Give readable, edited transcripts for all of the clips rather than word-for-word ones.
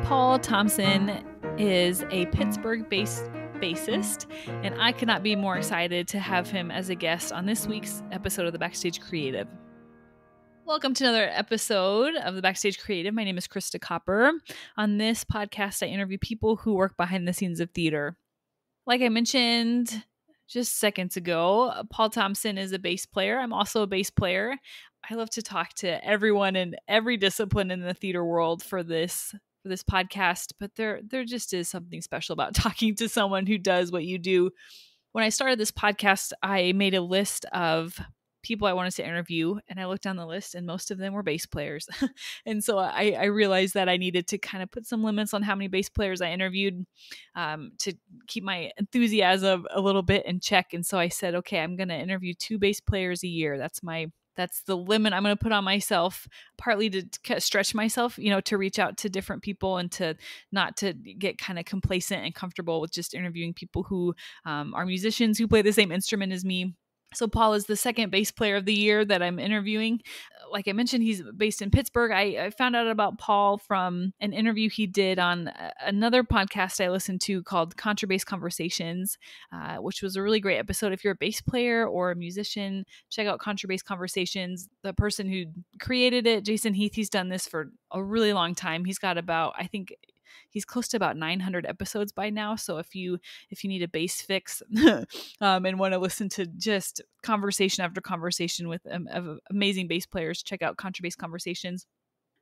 Paul Thompson is a Pittsburgh-based bassist, and I could not be more excited to have him as a guest on this week's episode of The Backstage Creative. Welcome to another episode of The Backstage Creative. My name is Krista Copper. On this podcast, I interview people who work behind the scenes of theater. Like I mentioned just seconds ago, Paul Thompson is a bass player. I'm also a bass player. I love to talk to everyone in every discipline in the theater world for this podcast, but there just is something special about talking to someone who does what you do. When I started this podcast, I made a list of people I wanted to interview, and I looked down the list and most of them were bass players. And so I realized that I needed to kind of put some limits on how many bass players I interviewed to keep my enthusiasm a little bit in check. And so I said, okay, I'm going to interview 2 bass players a year. That's the limit I'm going to put on myself, partly to stretch myself, to reach out to different people and to not to get kind of complacent and comfortable with just interviewing people who are musicians who play the same instrument as me. So Paul is the second bass player of the year that I'm interviewing. Like I mentioned, he's based in Pittsburgh. I found out about Paul from an interview he did on another podcast I listened to called Contrabass Conversations, which was a really great episode. If you're a bass player or a musician, check out Contrabass Conversations. The person who created it, Jason Heath, he's done this for a really long time. He's got he's close to about 900 episodes by now. So if you need a bass fix and want to listen to just conversation after conversation with amazing bass players, check out Contrabass Conversations.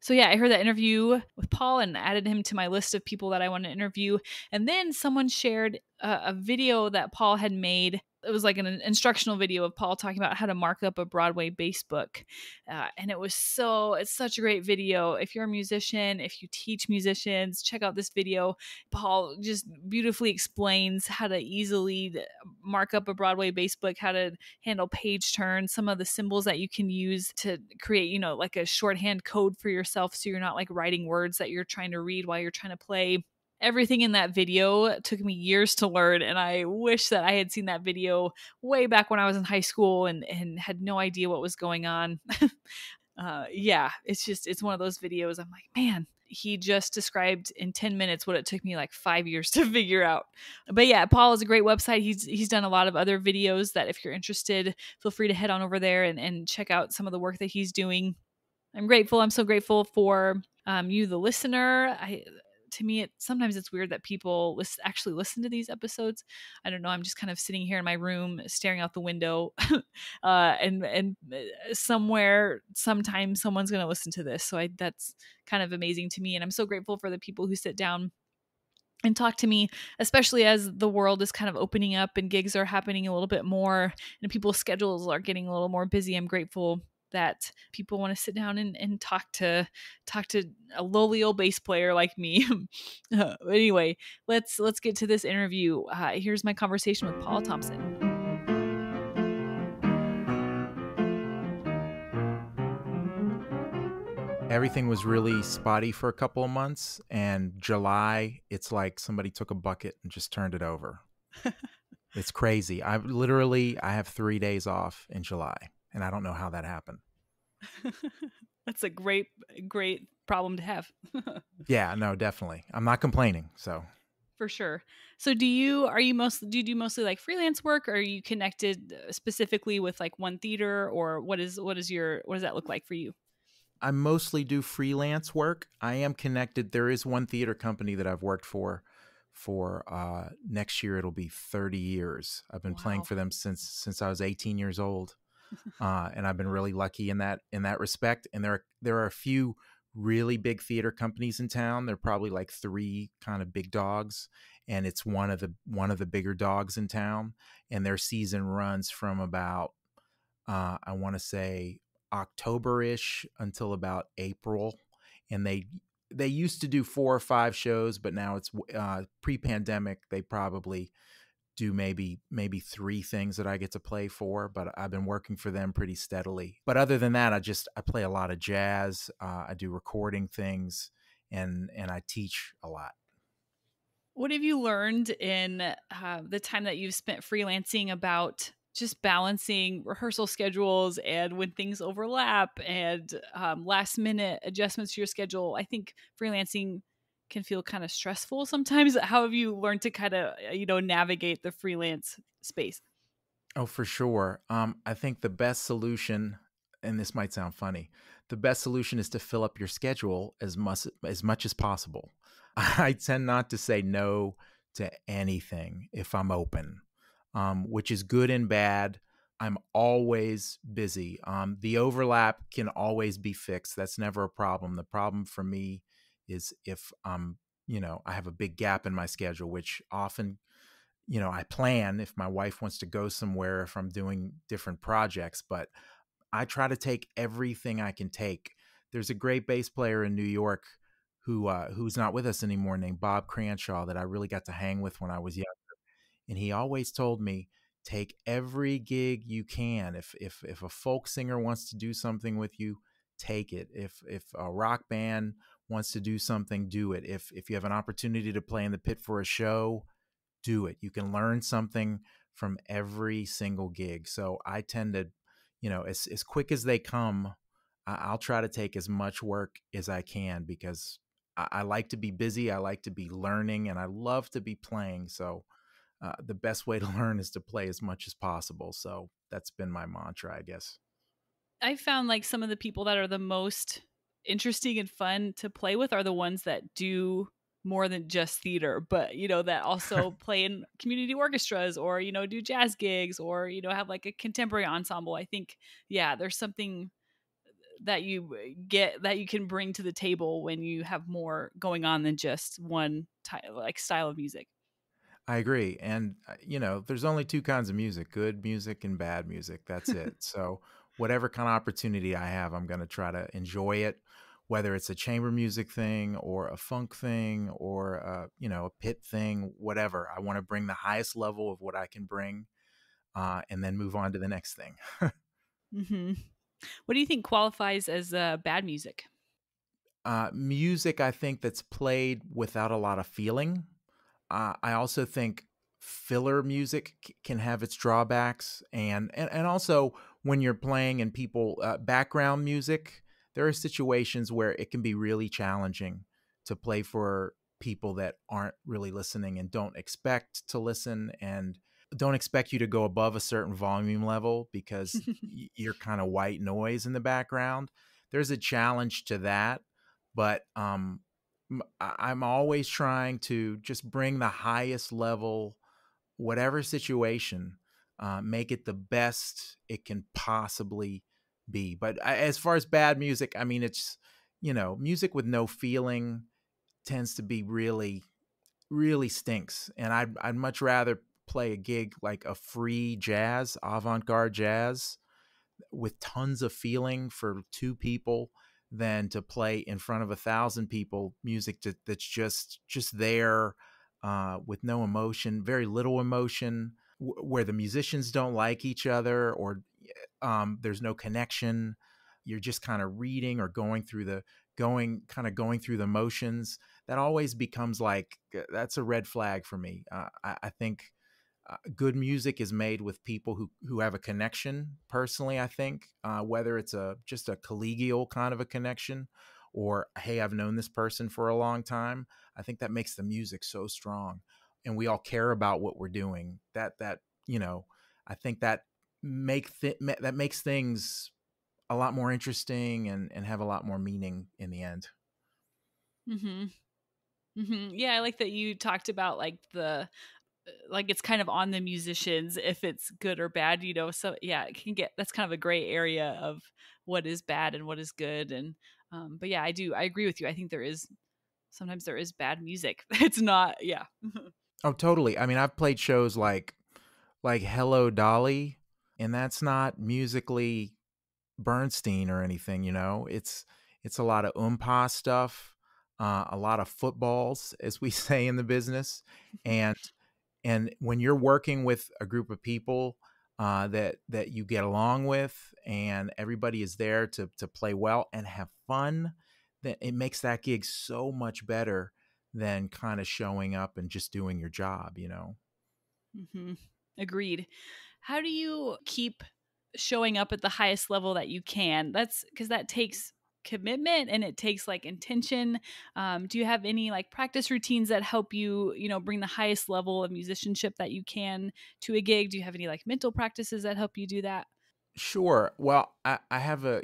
So yeah, I heard that interview with Paul and added him to my list of people that I want to interview. And then someone shared a video that Paul had made. It was like an instructional video of Paul talking about how to mark up a Broadway bass book. And it's such a great video. If you're a musician, if you teach musicians, check out this video. Paul just beautifully explains how to easily mark up a Broadway bass book, how to handle page turns, some of the symbols that you can use to create, like a shorthand code for yourself. So you're not like writing words that you're trying to read while you're trying to play. Everything in that video took me years to learn, and I wish that I had seen that video way back when I was in high school and had no idea what was going on. It's one of those videos. I'm like, man, he just described in 10 minutes what it took me like 5 years to figure out. But yeah, Paul is a great website. He's done a lot of other videos that if you're interested, feel free to head on over there and check out some of the work that he's doing. I'm so grateful for you, the listener. To me, sometimes it's weird that people actually listen to these episodes. I don't know. I'm just kind of sitting here in my room, staring out the window, and somewhere, sometime, someone's going to listen to this. So that's kind of amazing to me, and I'm so grateful for the people who sit down and talk to me, especially as the world is kind of opening up and gigs are happening a little bit more, and people's schedules are getting a little more busy. I'm grateful that people want to sit down and talk to a lowly old bass player like me. Anyway, let's get to this interview. Here's my conversation with Paul Thompson. Everything was really spotty for a couple of months, and July, it's like somebody took a bucket and just turned it over. It's crazy. I have 3 days off in July, and I don't know how that happened. That's a great problem to have. Yeah, no, definitely. I'm not complaining. So for sure. So do you do mostly like freelance work, or are you connected specifically with like one theater, or what does that look like for you? I mostly do freelance work. I am connected. There is one theater company that I've worked for next year. It'll be 30 years. I've been playing for them since I was 18 years old. And I've been really lucky in that respect. And there are a few really big theater companies in town. There are probably like 3 kind of big dogs, and it's one of the bigger dogs in town. And their season runs from about I want to say October-ish until about April. And they used to do 4 or 5 shows, but now it's pre-pandemic. They probably do maybe 3 things that I get to play for, but I've been working for them pretty steadily. But other than that, I play a lot of jazz. I do recording things, and I teach a lot. What have you learned in the time that you've spent freelancing about just balancing rehearsal schedules and when things overlap and last minute adjustments to your schedule? I think freelancing can feel kind of stressful sometimes. How have you learned to kind of, navigate the freelance space? Oh, for sure. I think the best solution, and this might sound funny, the best solution is to fill up your schedule as much as possible. I tend not to say no to anything if I'm open, which is good and bad. I'm always busy. The overlap can always be fixed. That's never a problem. The problem for me is if I have a big gap in my schedule, which often I plan if my wife wants to go somewhere, if I'm doing different projects, but I try to take everything I can take. There's a great bass player in New York who's not with us anymore named Bob Cranshaw that I really got to hang with when I was young. And he always told me, take every gig you can. If a folk singer wants to do something with you, take it. If a rock band wants to do something, do it. If you have an opportunity to play in the pit for a show, do it. You can learn something from every single gig. So I tend to, as quick as they come, I'll try to take as much work as I can because I like to be busy. I like to be learning and I love to be playing. So the best way to learn is to play as much as possible. So that's been my mantra, I guess. I found like some of the people that are the most interesting and fun to play with are the ones that do more than just theater, but that also play in community orchestras or do jazz gigs or have like a contemporary ensemble. I think there's something that you get that you can bring to the table when you have more going on than just one like style of music. I agree. And, there's only two kinds of music, good music and bad music. That's it. So, whatever kind of opportunity I have, I'm going to try to enjoy it, whether it's a chamber music thing or a funk thing or, a pit thing, whatever. I want to bring the highest level of what I can bring and then move on to the next thing. Hmm. What do you think qualifies as bad music? Music, I think, that's played without a lot of feeling. I also think filler music can have its drawbacks, and also when you're playing and people background music, there are situations where it can be really challenging to play for people that aren't really listening and don't expect to listen and don't expect you to go above a certain volume level because you're kind of white noise in the background. There's a challenge to that, but I'm always trying to just bring the highest level, whatever situation, make it the best it can possibly be. But as far as bad music, I mean, it's, music with no feeling tends to be really, really stinks. And I'd much rather play a gig like a free jazz, avant-garde jazz with tons of feeling for two people than to play in front of 1,000 people music that's just there with no emotion, very little emotion, where the musicians don't like each other or there's no connection. You're just kind of reading or going through the motions. That always becomes like that's a red flag for me. I think good music is made with people who have a connection personally. I think whether it's just a collegial kind of a connection or hey, I've known this person for a long time. I think that makes the music so strong and we all care about what we're doing. I think that that makes things a lot more interesting and have a lot more meaning in the end. Hmm. Hmm. Yeah, I like that you talked about like the like it's kind of on the musicians if it's good or bad, so yeah, it can get, that's kind of a gray area of what is bad and what is good. And but yeah, I agree with you. I think sometimes there is bad music. It's not, yeah. Oh, totally. I mean, I've played shows like Hello Dolly, and that's not musically Bernstein or anything, It's a lot of stuff, a lot of footballs, as we say in the business, and when you're working with a group of people that you get along with, and everybody is there to play well and have fun, then it makes that gig so much better than kind of showing up and just doing your job. Hmm. Agreed. How do you keep showing up at the highest level that you can? That's because that takes commitment and it takes like intention. Do you have any like practice routines that help you, bring the highest level of musicianship that you can to a gig? Do you have any like mental practices that help you do that? Sure. Well, I have a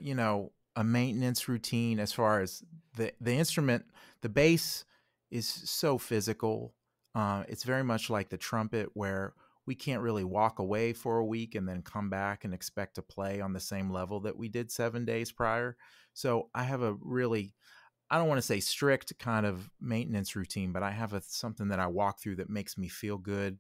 maintenance routine as far as the instrument. The bass is so physical. It's very much like the trumpet, where we can't really walk away for a week and then come back and expect to play on the same level that we did 7 days prior. So I have a really, I don't want to say strict kind of maintenance routine, but I have something that I walk through that makes me feel good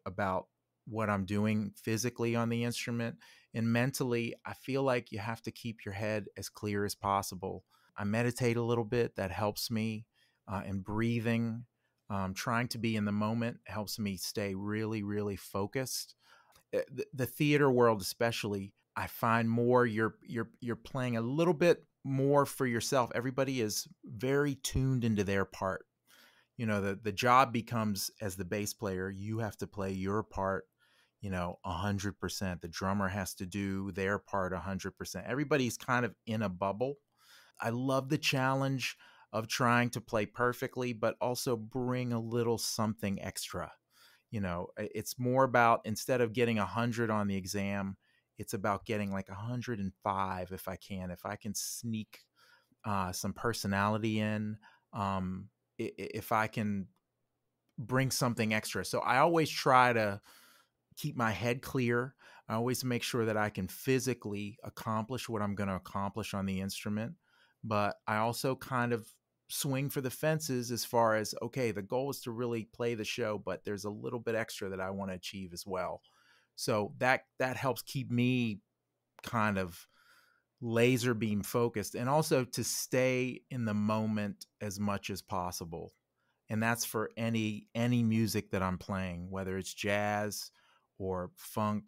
about what I'm doing physically on the instrument. And mentally, I feel like you have to keep your head as clear as possible. I meditate a little bit. That helps me. And breathing, trying to be in the moment helps me stay really, really focused. The theater world, especially, I find more you're playing a little bit more for yourself. Everybody is very tuned into their part. The job becomes, as the bass player, you have to play your part 100%. The drummer has to do their part 100%. Everybody's kind of in a bubble. I love the challenge of trying to play perfectly, but also bring a little something extra. It's more about, instead of getting 100 on the exam, it's about getting like 105 if I can. If I can sneak some personality in, if I can bring something extra. So I always try to keep my head clear. I always make sure that I can physically accomplish what I'm going to accomplish on the instrument. But I also kind of swing for the fences as far as, okay, the goal is to really play the show, but there's a little bit extra that I want to achieve as well. So that helps keep me kind of laser beam focused, and also to stay in the moment as much as possible. And that's for any music that I'm playing, whether it's jazz or funk.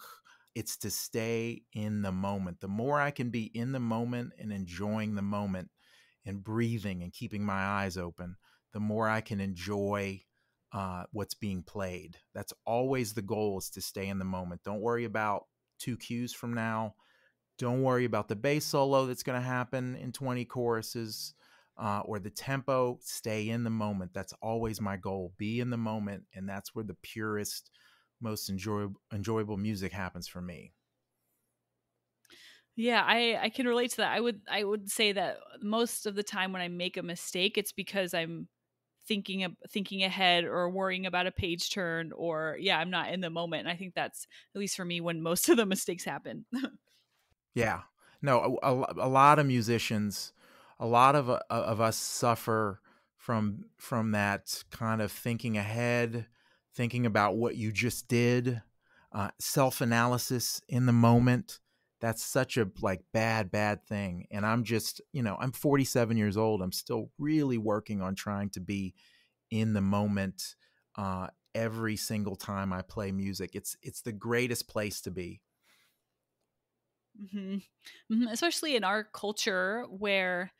It's to stay in the moment. The more I can be in the moment and enjoying the moment and breathing and keeping my eyes open, the more I can enjoy what's being played. That's always the goal, is to stay in the moment. Don't worry about 2 cues from now. Don't worry about the bass solo that's going to happen in 20 choruses. Or the tempo. Stay in the moment. That's always my goal. Be in the moment, and that's where the purest, most enjoyable music happens for me. Yeah, I can relate to that. I would say that most of the time when I make a mistake, it's because I'm thinking ahead or worrying about a page turn, or yeah, I'm not in the moment. And I think that's, at least for me, when most of the mistakes happen. Yeah. No, a lot of musicians, a lot of us suffer from that kind of thinking ahead, thinking about what you just did, self-analysis in the moment. That's such a like bad thing. And I'm just, I'm 47 years old. I'm still really working on trying to be in the moment every single time I play music. It's the greatest place to be. Hmm. Hmm. Especially in our culture where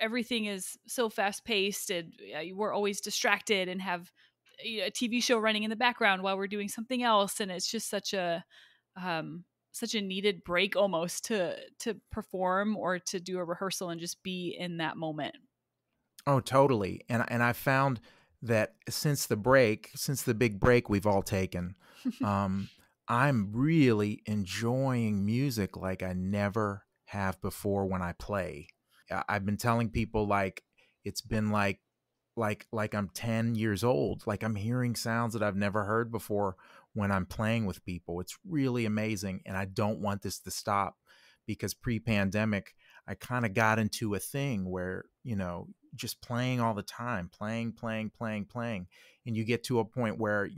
everything is so fast paced, and we're always distracted and have a TV show running in the background while we're doing something else, and it's just um, such a needed break almost to perform or to do a rehearsal and just be in that moment. Oh, totally. And I found that since the big break we've all taken, um, I'm really enjoying music like I never have before when I play. I've been telling people, like, it's been like I'm 10 years old. Like, I'm hearing sounds that I've never heard before when I'm playing with people. It's really amazing, and I don't want this to stop, because pre-pandemic I kind of got into a thing where, just playing all the time, playing, and you get to a point where,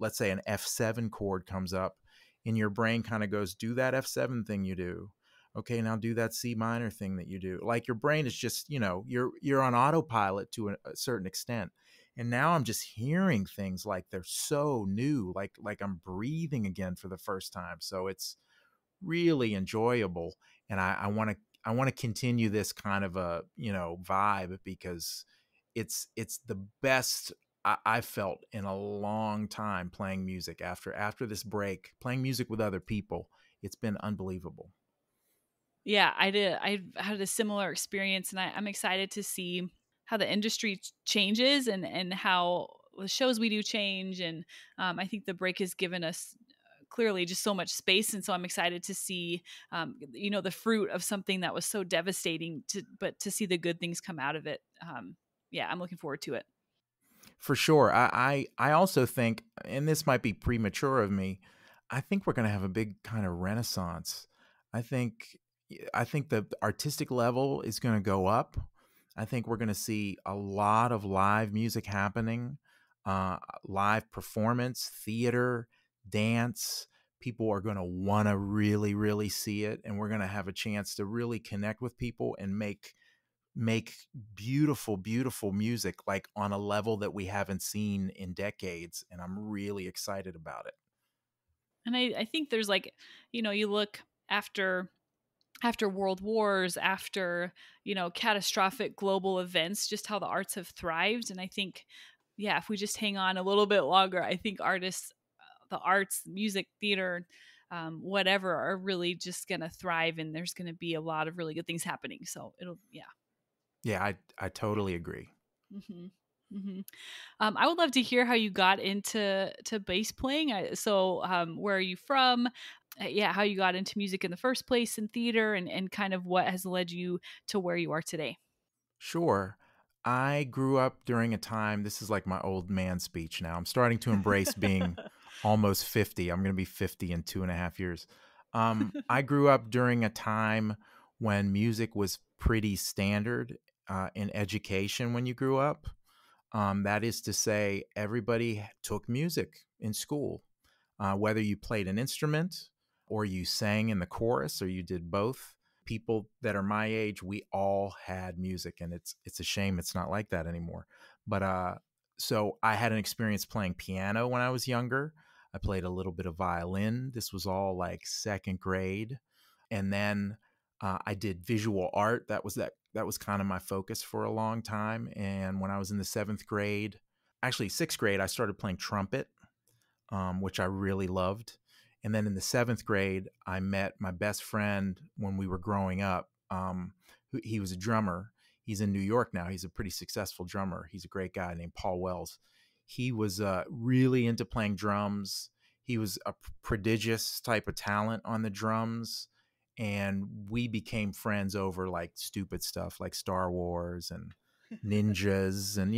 let's say an F7 chord comes up, and your brain kind of goes, do that F7 thing you do. Okay, now do that C minor thing that you do. Like, your brain is just, you're on autopilot to a certain extent. And now I'm just hearing things like they're so new, like I'm breathing again for the first time. So it's really enjoyable. And I want to continue this kind of a, vibe, because it's the best I've felt in a long time playing music after this break, playing music with other people. It's been unbelievable. Yeah, I did. I had a similar experience, and I'm excited to see how the industry changes and how the shows we do change. And I think the break has given us clearly just so much space, and so I'm excited to see, the fruit of something that was so devastating. But to see the good things come out of it. Yeah, I'm looking forward to it. For sure. I also think, and this might be premature of me, I think we're going to have a big kind of renaissance. I think I think the artistic level is going to go up. I think we're going to see a lot of live music happening, live performance, theater, dance. People are going to want to really, really see it, and we're going to have a chance to really connect with people and make beautiful, beautiful music like on a level that we haven't seen in decades. And I'm really excited about it. And I think there's like, you look after world wars, after, catastrophic global events, just how the arts have thrived. And I think, yeah, if we just hang on a little bit longer, I think artists, the arts, music, theater, whatever, are really just going to thrive, and there's going to be a lot of really good things happening. So it'll, yeah. Yeah, I totally agree. hmm hmm I would love to hear how you got into bass playing. Where are you from? Yeah, how you got into music in the first place, in theater, and kind of what has led you to where you are today. Sure. I grew up during a time, this is like my old man speech now. I'm starting to embrace being almost 50. I'm going to be 50 in 2.5 years. I grew up during a time when music was pretty standard in education when you grew up. That is to say, everybody took music in school, whether you played an instrument or you sang in the chorus or you did both. People that are my age, we all had music, and it's a shame it's not like that anymore. But so I had an experience playing piano when I was younger. I played a little bit of violin. This was all like second grade, and then I did visual art. That was kind of my focus for a long time. And when I was in the seventh grade, actually sixth grade, I started playing trumpet, which I really loved. And then in the seventh grade, I met my best friend when we were growing up. He was a drummer. He's in New York now. He's a pretty successful drummer. He's a great guy named Paul Wells. He was really into playing drums. He was a prodigious type of talent on the drums. And we became friends over like stupid stuff like Star Wars and ninjas. And,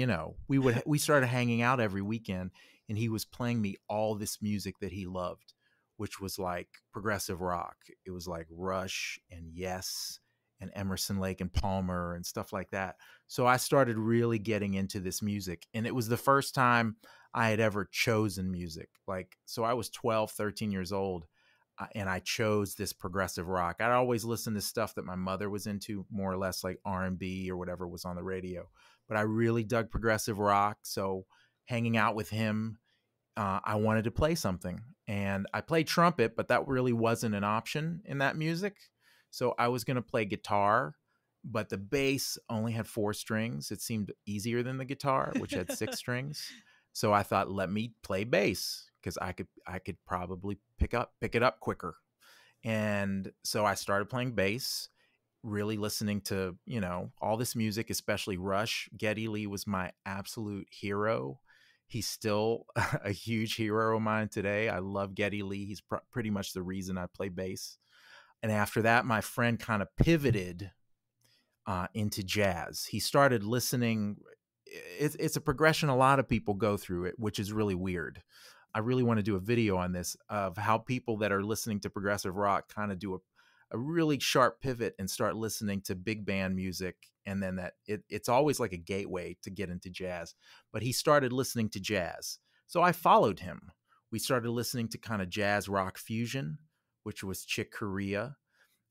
we started hanging out every weekend, and he was playing me all this music that he loved, which was like progressive rock. It was like Rush and Yes and Emerson, Lake and Palmer and stuff like that. So I started really getting into this music, and it was the first time I had ever chosen music. Like, so I was 12, 13 years old, and I chose this progressive rock. I'd always listened to stuff that my mother was into, more or less like R&B or whatever was on the radio. But I really dug progressive rock. So hanging out with him, I wanted to play something. And I played trumpet, but that really wasn't an option in that music. So I was going to play guitar, but the bass only had 4 strings. It seemed easier than the guitar, which had 6 strings. So I thought, let me play bass because I could probably pick it up quicker. And so I started playing bass, really listening to, all this music, especially Rush. Geddy Lee was my absolute hero. He's still a huge hero of mine today. I love Geddy Lee. He's pretty much the reason I play bass. And after that, my friend kind of pivoted into jazz. He started listening. It's a progression a lot of people go through it, which is really weird. I really want to do a video on this of how people that are listening to progressive rock kind of do a really sharp pivot and start listening to big band music. And then it's always like a gateway to get into jazz. But he started listening to jazz. So I followed him. We started listening to kind of jazz rock fusion, which was Chick Corea.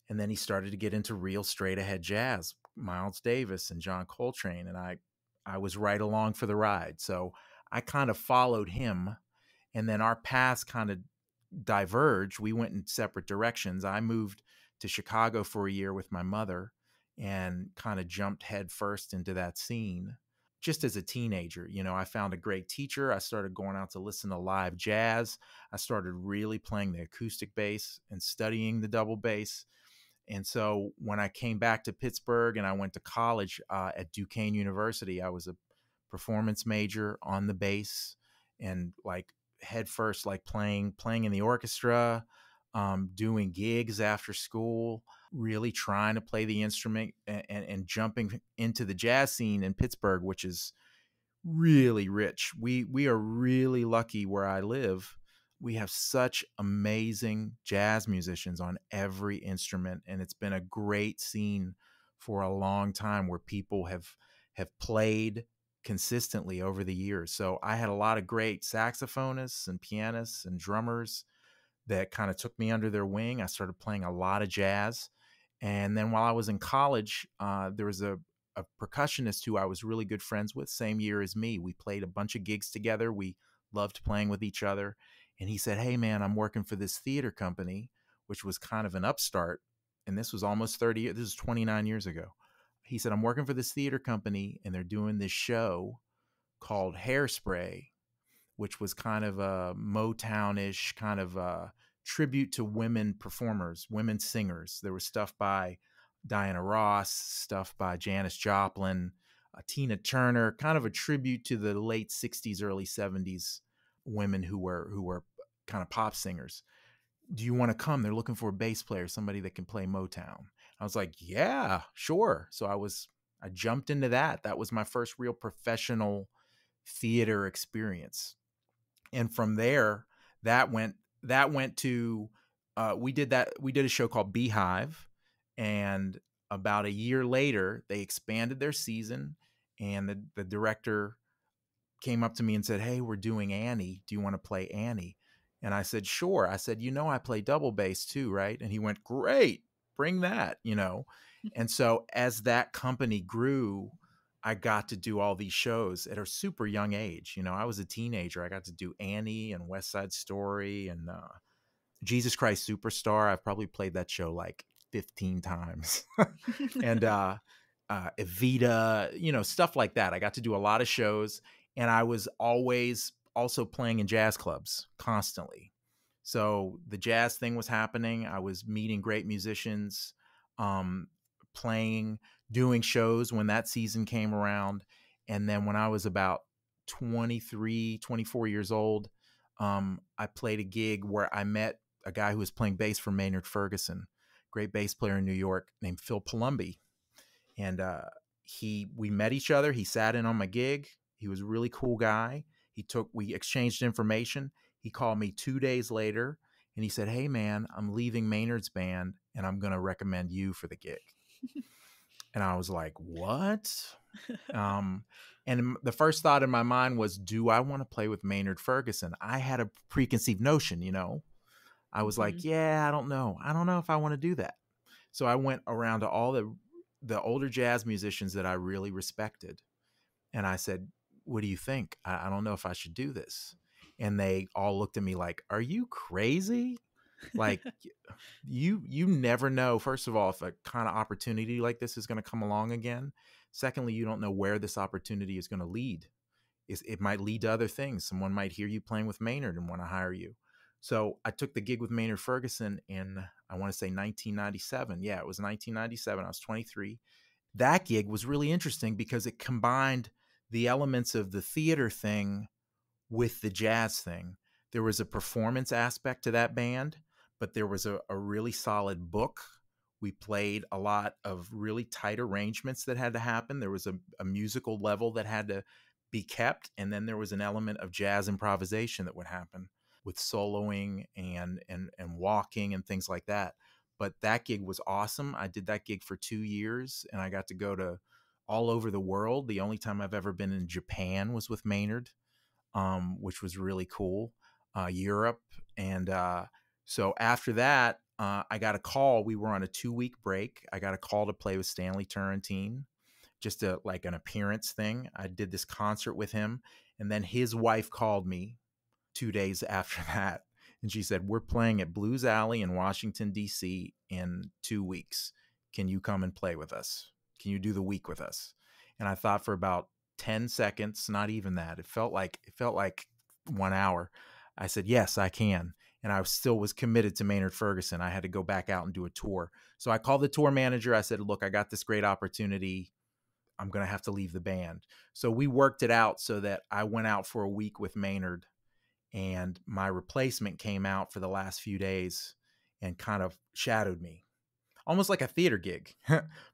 And then he started to get into real straight ahead jazz, Miles Davis and John Coltrane. And I was right along for the ride. So I kind of followed him. And then our paths kind of diverged. We went in separate directions. I moved to Chicago for a year with my mother and kind of jumped headfirst into that scene. Just as a teenager, I found a great teacher. I started going out to listen to live jazz. I started really playing the acoustic bass and studying the double bass. And so when I came back to Pittsburgh and I went to college at Duquesne University, I was a performance major on the bass and like head first, like playing in the orchestra, doing gigs after school, really trying to play the instrument and jumping into the jazz scene in Pittsburgh, which is really rich. We are really lucky where I live. We have such amazing jazz musicians on every instrument, and it's been a great scene for a long time where people have played consistently over the years. So I had a lot of great saxophonists and pianists and drummers that kind of took me under their wing. I started playing a lot of jazz. And then while I was in college, there was a percussionist who I was really good friends with, same year as me. We played a bunch of gigs together. We loved playing with each other. And he said, "Hey, man, I'm working for this theater company," which was kind of an upstart. And this was almost 30 years. This is 29 years ago. He said, "I'm working for this theater company, and they're doing this show called Hairspray," which was kind of a Motown-ish kind of a tribute to women performers, women singers. There was stuff by Diana Ross, stuff by Janis Joplin, Tina Turner, kind of a tribute to the late 60s, early 70s women who were kind of pop singers. "Do you want to come? They're looking for a bass player, somebody that can play Motown." I was like, "Yeah, sure." So I jumped into that. That was my first real professional theater experience. And from there, that went to we did a show called Beehive, and about a year later they expanded their season, and the director came up to me and said, "Hey, we're doing Annie. Do you want to play Annie?" And I said, "Sure." I said, "I play double bass too, right?" And he went, "Great, bring that." And so as that company grew, I got to do all these shows at a super young age. I was a teenager. I got to do Annie and West Side Story and Jesus Christ Superstar. I've probably played that show like 15 times. And Evita, stuff like that. I got to do a lot of shows, and I was always also playing in jazz clubs constantly. So the jazz thing was happening. I was meeting great musicians, playing, doing shows when that season came around. And then when I was about 23, 24 years old, I played a gig where I met a guy who was playing bass for Maynard Ferguson, great bass player in New York named Phil Palumbi. And we met each other. He sat in on my gig. He was a really cool guy. We exchanged information. He called me 2 days later and he said, "Hey man, I'm leaving Maynard's band and I'm going to recommend you for the gig." And I was like, "What?" And the first thought in my mind was, do I want to play with Maynard Ferguson? I had a preconceived notion, I was like, "Yeah, I don't know. I don't know if I want to do that." So I went around to all the older jazz musicians that I really respected. And I said, "What do you think? I don't know if I should do this." And they all looked at me like, "Are you crazy? Like, you never know, first of all, if a kind of opportunity like this is going to come along again. Secondly, you don't know where this opportunity is going to lead. It might lead to other things. Someone might hear you playing with Maynard and want to hire you." So I took the gig with Maynard Ferguson in, I want to say 1997. Yeah, it was 1997. I was 23. That gig was really interesting because it combined the elements of the theater thing with the jazz thing. There was a performance aspect to that band, but there was a really solid book. We played a lot of really tight arrangements that had to happen. There was a musical level that had to be kept. And then there was an element of jazz improvisation that would happen with soloing and walking and things like that. But that gig was awesome. I did that gig for 2 years and I got to go to all over the world. The only time I've ever been in Japan was with Maynard, which was really cool. Europe. And so after that, I got a call. We were on a 2-week break. I got a call to play with Stanley Turrentine, just like an appearance thing. I did this concert with him. And then his wife called me 2 days after that. And she said, "We're playing at Blues Alley in Washington, D.C. in 2 weeks. Can you come and play with us? Can you do the week with us?" And I thought for about 10 seconds, not even that. It felt like 1 hour. I said, "Yes, I can." and I still was committed to Maynard Ferguson. I had to go back out and do a tour. So I called the tour manager. I said, look, I got this great opportunity. I'm going to have to leave the band. So we worked it out so that I went out for a week with Maynard, and my replacement came out for the last few days and kind of shadowed me, almost like a theater gig.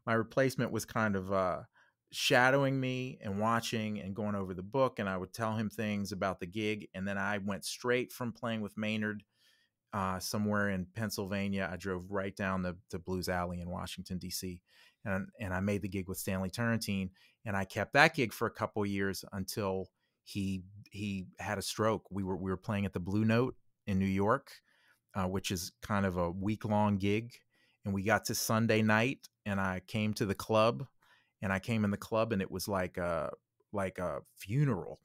My replacement was kind of shadowing me and watching and going over the book, and I would tell him things about the gig. And then I went straight from playing with Maynard somewhere in Pennsylvania. I drove right down the Blues Alley in Washington, D.C., and I made the gig with Stanley Turrentine, and I kept that gig for a couple of years until he had a stroke. We were playing at the Blue Note in New York, which is kind of a week-long gig, and we got to Sunday night, and I came to the club, and I came in the club, and it was like a funeral.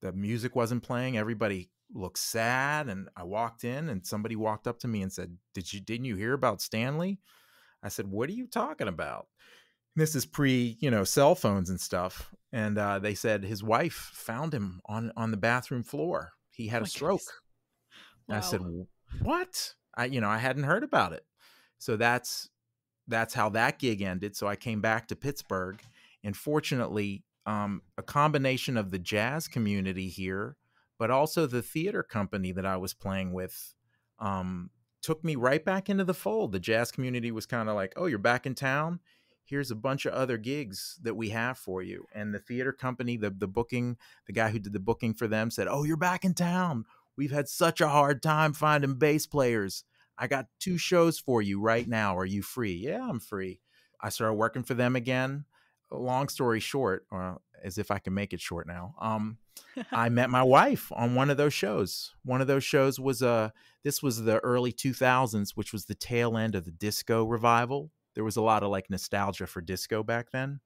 The music wasn't playing. Everybody looked sad, and I walked in, and somebody walked up to me and said, "Didn't you hear about Stanley?" I said, "What are you talking about?" And this is pre, cell phones and stuff. And they said his wife found him on the bathroom floor. He had a stroke. Wow. I said, "What?" I hadn't heard about it. So that's how that gig ended. So I came back to Pittsburgh, and fortunately, a combination of the jazz community here, but also the theater company that I was playing with, took me right back into the fold. The jazz community was kind of like, "Oh, you're back in town? Here's a bunch of other gigs that we have for you." And the theater company, the guy who did the booking for them said, "Oh, you're back in town. We've had such a hard time finding bass players. I got 2 shows for you right now. Are you free?" "Yeah, I'm free." I started working for them again. Long story short, or as if I can make it short now, I met my wife on one of those shows. One of those shows was this was the early 2000s, which was the tail end of the disco revival. There was a lot of like nostalgia for disco back then,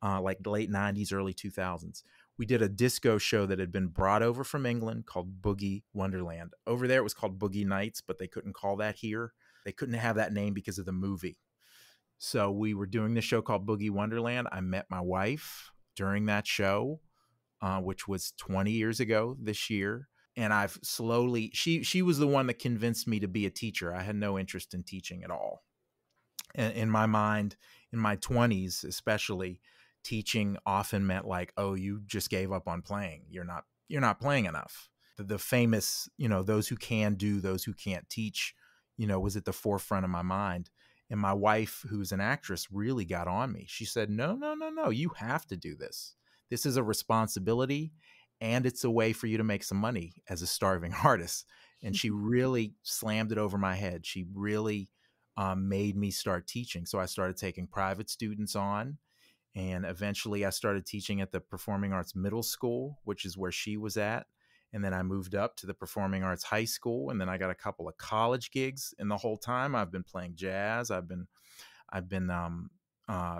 like late 90s, early 2000s. We did a disco show that had been brought over from England called Boogie Wonderland. Over there, it was called Boogie Nights, but they couldn't call that here. They couldn't have that name because of the movie. So we were doing this show called Boogie Wonderland. I met my wife during that show, which was 20 years ago this year. And I've slowly, she was the one that convinced me to be a teacher. I had no interest in teaching at all. And in my mind, in my 20s especially, teaching often meant like, "Oh, you just gave up on playing. You're not playing enough." The famous, those who can do, those who can't teach, was at the forefront of my mind. And my wife, who's an actress, really got on me. She said, "No, no, no, no. You have to do this. This is a responsibility, and it's a way for you to make some money as a starving artist." And she really slammed it over my head. She really made me start teaching. So I started taking private students on, and eventually I started teaching at the Performing Arts Middle School, which is where she was at. And then I moved up to the Performing Arts High School, and then I got a couple of college gigs. And the whole time I've been playing jazz. I've been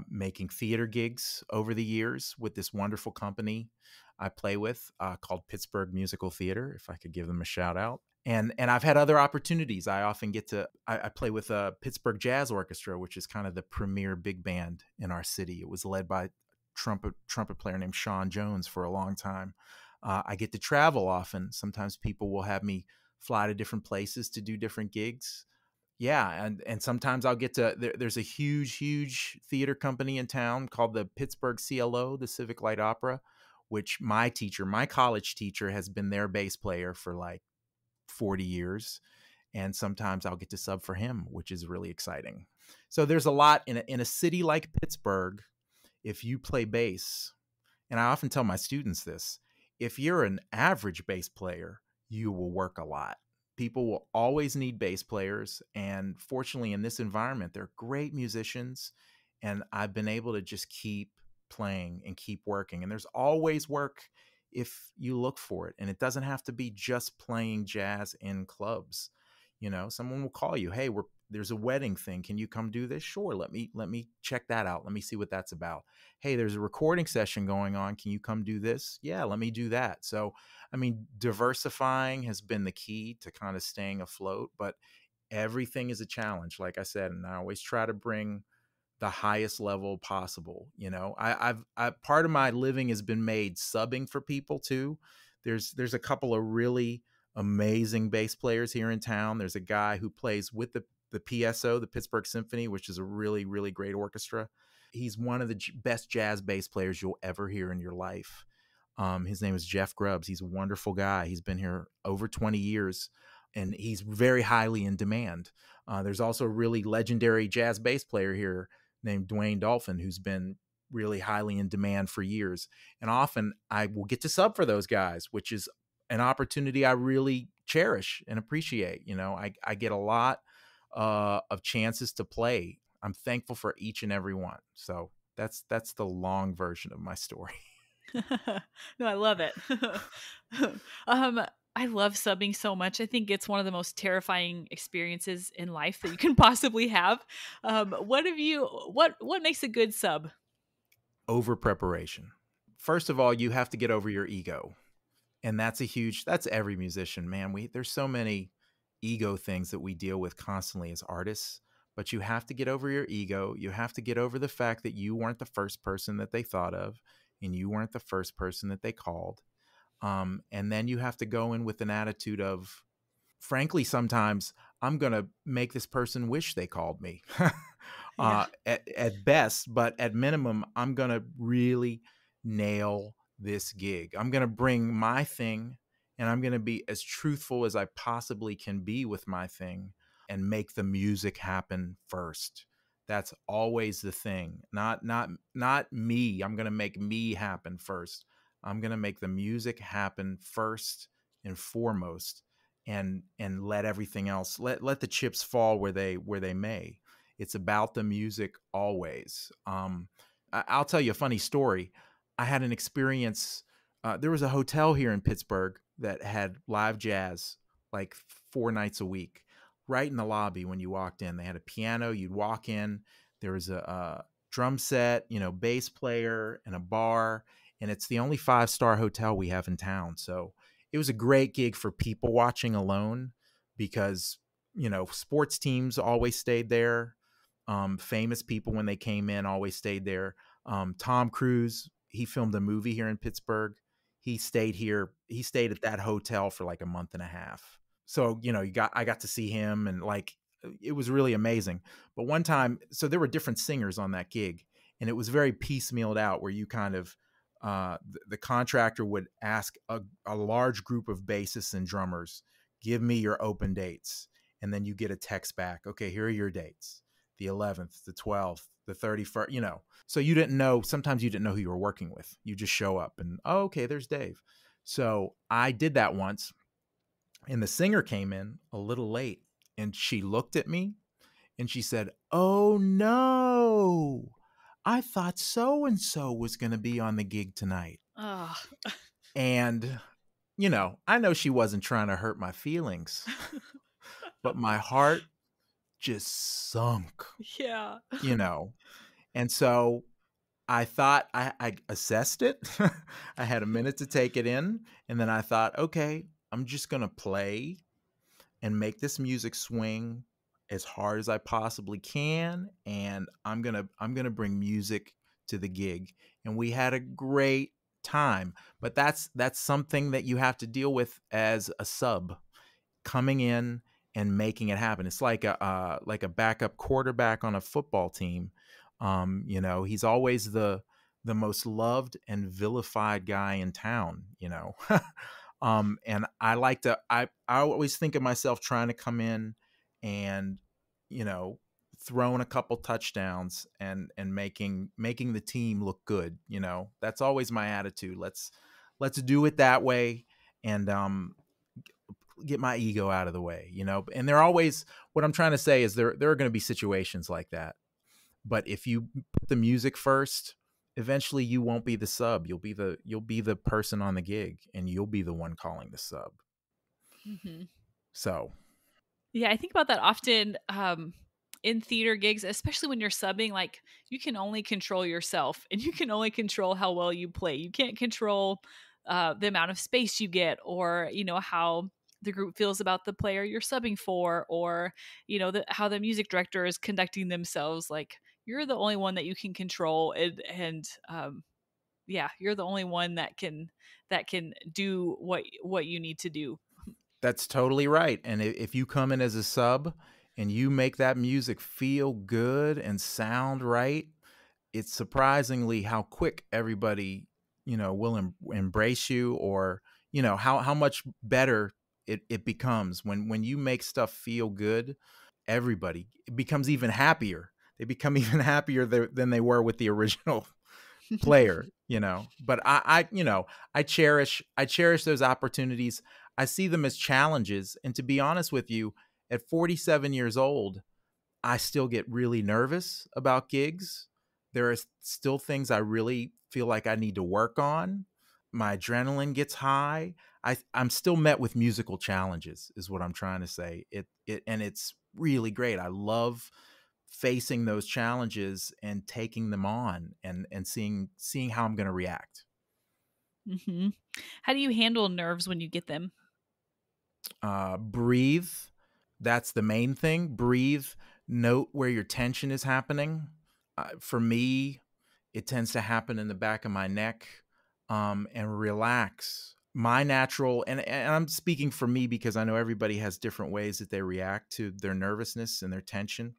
making theater gigs over the years with this wonderful company I play with called Pittsburgh Musical Theater, if I could give them a shout out. And I've had other opportunities. I often get to, I play with a Pittsburgh Jazz Orchestra, which is kind of the premier big band in our city. It was led by a trumpet player named Sean Jones for a long time. I get to travel often. Sometimes people will have me fly to different places to do different gigs. Yeah, and sometimes I'll get to, there's a huge theater company in town called the Pittsburgh CLO, the Civic Light Opera, which my college teacher has been their bass player for like 40 years. And sometimes I'll get to sub for him, which is really exciting. So there's a lot in a city like Pittsburgh. If you play bass, and I often tell my students this, if you're an average bass player, you will work a lot. People will always need bass players. And fortunately, in this environment, they're great musicians. And I've been able to just keep playing and keep working. And there's always work if you look for it. And it doesn't have to be just playing jazz in clubs. Someone will call you, "Hey, there's a wedding thing. Can you come do this?" "Sure. Let me check that out. Let me see what that's about." "Hey, there's a recording session going on. Can you come do this?" "Yeah, let me do that." So, diversifying has been the key to kind of staying afloat, but everything is a challenge, like I said, and I always try to bring the highest level possible. I've part of my living has been made subbing for people too. There's a couple of really amazing bass players here in town. There's a guy who plays with the PSO, the Pittsburgh Symphony, which is a really, really great orchestra. He's one of the best jazz bass players you'll ever hear in your life. His name is Jeff Grubbs. He's a wonderful guy. He's been here over 20 years, and he's very highly in demand. There's also a really legendary jazz bass player here named Dwayne Dolphin, who's been really highly in demand for years. And often I will get to sub for those guys, which is an opportunity I really cherish and appreciate. I get a lot of chances to play. I'm thankful for each and every one. So that's the long version of my story. No, I love it. I love subbing so much. I think it's one of the most terrifying experiences in life that you can possibly have. What makes a good sub? Over preparation. First of all, you have to get over your ego. And that's every musician, man. There's so many ego things that we deal with constantly as artists, but you have to get over your ego. You have to get over the fact that you weren't the first person that they thought of, and you weren't the first person that they called. And then you have to go in with an attitude of, frankly, sometimes I'm going to make this person wish they called me at best, but at minimum, I'm going to really nail this gig. I'm going to bring my thing, and I'm going to be as truthful as I possibly can be with my thing and make the music happen first. That's always the thing. Not me. I'm going to make me happen first. I'm going to make the music happen first and foremost, and let everything else, let the chips fall where they may. It's about the music always. I'll tell you a funny story. I had an experience. There was a hotel here in Pittsburgh that had live jazz like 4 nights a week. Right in the lobby when you walked in, they had a piano. You'd walk in. There was a drum set, bass player, and a bar. And it's the only 5-star hotel we have in town. So it was a great gig for people watching alone because, sports teams always stayed there. Famous people, when they came in, always stayed there. Tom Cruise, he filmed a movie here in Pittsburgh. He stayed at that hotel for like a month and a half. So, I got to see him, and like, it was really amazing. But one time, so there were different singers on that gig, and it was very piecemealed out where you kind of, the contractor would ask a large group of bassists and drummers, give me your open dates. And then you get a text back. Okay, here are your dates. The 11th, the 12th, the 31st, So you didn't know, sometimes you didn't know who you were working with. You just show up and, oh, okay, there's Dave. So I did that once, and the singer came in a little late, and she looked at me and she said, oh no, I thought so-and-so was going to be on the gig tonight. Oh. And, I know she wasn't trying to hurt my feelings, but my heart just sunk. Yeah. And so I thought, I assessed it. I had a minute to take it in. And then I thought, okay, I'm just going to play and make this music swing as hard as I possibly can, and I'm gonna bring music to the gig. And we had a great time. But that's something that you have to deal with as a sub, coming in and making it happen. It's like a backup quarterback on a football team. He's always the most loved and vilified guy in town. And I always think of myself trying to come in and, throwing a couple touchdowns and making the team look good. That's always my attitude. Let's do it that way, and get my ego out of the way, and they're always, what I'm trying to say is there are going to be situations like that. But if you put the music first, eventually you won't be the sub. You'll be the person on the gig, and you'll be the one calling the sub. Mm-hmm. So, yeah, I think about that often in theater gigs, especially when you're subbing. Like, you can only control yourself, and you can only control how well you play. You can't control the amount of space you get, or how the group feels about the player you're subbing for, or how the music director is conducting themselves. Like, you're the only one that you can control, and yeah, you're the only one that can do what you need to do. That's totally right. And if you come in as a sub and you make that music feel good and sound right, it's surprisingly how quick everybody, will embrace you, or, how much better it becomes when you make stuff feel good. Everybody becomes even happier. They become even happier than they were with the original player, but I cherish those opportunities. I see them as challenges. And to be honest with you, at 47 years old, I still get really nervous about gigs. There are still things I really feel like I need to work on. My adrenaline gets high. I'm still met with musical challenges, is what I'm trying to say. And it's really great. I love facing those challenges and taking them on, and seeing how I'm going to react. Mm-hmm. How do you handle nerves when you get them? Breathe. That's the main thing. Breathe. Note where your tension is happening. For me, it tends to happen in the back of my neck, and relax. My natural, and I'm speaking for me because I know everybody has different ways that they react to their nervousness and their tension.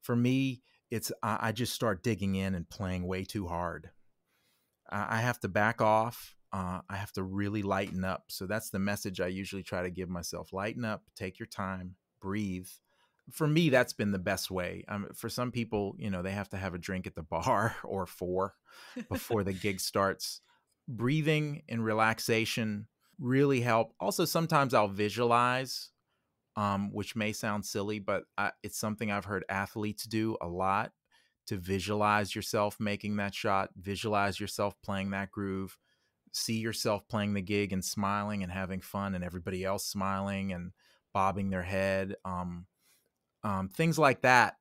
For me, it's I just start digging in and playing way too hard. I have to back off. I have to really lighten up. So that's the message I usually try to give myself. Lighten up, take your time, breathe. For me, that's been the best way. For some people, they have to have a drink at the bar or four before the gig starts. Breathing and relaxation really help. Also, sometimes I'll visualize, which may sound silly, but it's something I've heard athletes do a lot, to visualize yourself making that shot, visualize yourself playing that groove, see yourself playing the gig and smiling and having fun, and everybody else smiling and bobbing their head. Things like that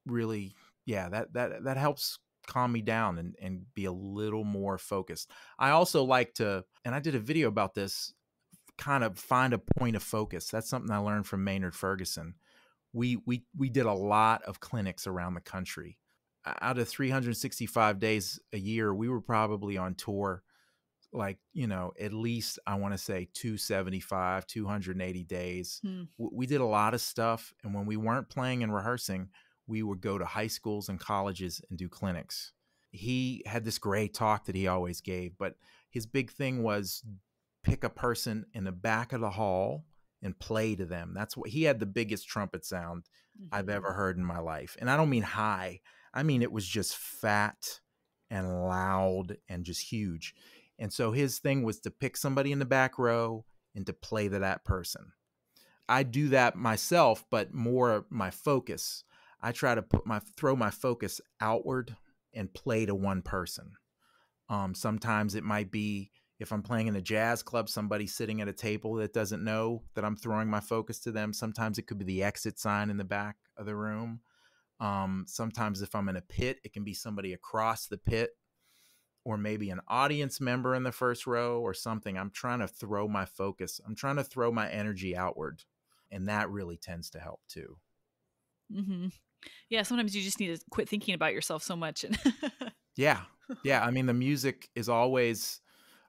really, yeah, that helps calm me down, and be a little more focused. I also like to, and I did a video about this, kind of find a point of focus. That's something I learned from Maynard Ferguson. We did a lot of clinics around the country. Out of 365 days a year, we were probably on tour, like, at least, I want to say 275, 280 days. Hmm. We did a lot of stuff. And when we weren't playing and rehearsing, we would go to high schools and colleges and do clinics. He had this great talk that he always gave, but his big thing was pick a person in the back of the hall and play to them. That's what he had, the biggest trumpet sound I've ever heard in my life. And I don't mean high. I mean, it was just fat and loud and just huge. And so his thing was to pick somebody in the back row and to play to that person. I do that myself, but more my focus. I try to throw my focus outward and play to one person. Sometimes it might be, if I'm playing in a jazz club, somebody sitting at a table that doesn't know that I'm throwing my focus to them. Sometimes it could be the exit sign in the back of the room. Sometimes if I'm in a pit, it can be somebody across the pit, or maybe an audience member in the first row or something. I'm trying to throw my focus. I'm trying to throw my energy outward. And that really tends to help too. Mm-hmm. Yeah, sometimes you just need to quit thinking about yourself so much. Yeah. I mean, the music is always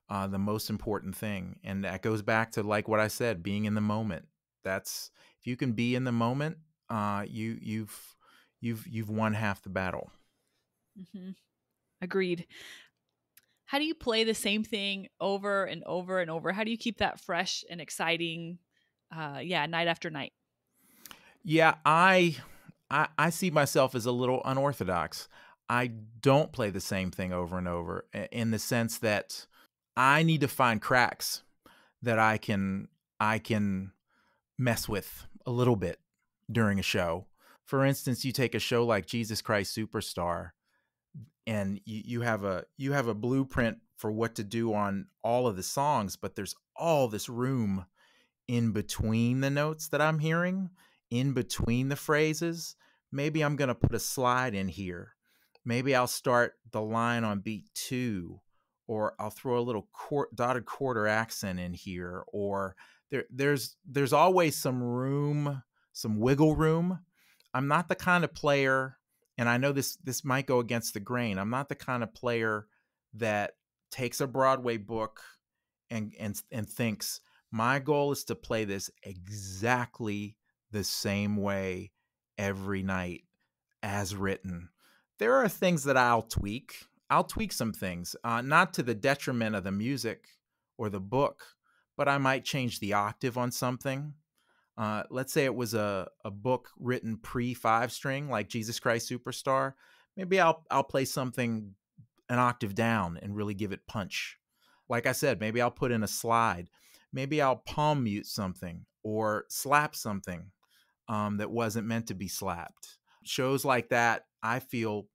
the most important thing. And that goes back to, like what I said, being in the moment. If you can be in the moment, you've won half the battle. Mm-hmm. Agreed. How do you play the same thing over and over and over? How do you keep that fresh and exciting? Night after night. Yeah, I see myself as a little unorthodox. I don't play the same thing over and over, in the sense that I need to find cracks that I can mess with a little bit during a show. For instance, you take a show like Jesus Christ Superstar, and you have a blueprint for what to do on all of the songs, but there's all this room in between the notes that I'm hearing, in between the phrases. Maybe I'm going to put a slide in here. Maybe I'll start the line on beat 2, or I'll throw a little dotted quarter accent in here, or there's always some room, some wiggle room. I'm not the kind of player, and I know this might go against the grain. I'm not the kind of player that takes a Broadway book and thinks, My goal is to play this exactly the same way every night as written. There are things that I'll tweak. I'll tweak some things, not to the detriment of the music or the book, but I might change the octave on something. Let's say it was a book written pre five string, like Jesus Christ Superstar. Maybe I'll play something an octave down and really give it punch. Like I said, maybe I'll put in a slide. Maybe I'll palm mute something or slap something that wasn't meant to be slapped. Shows like that, I feel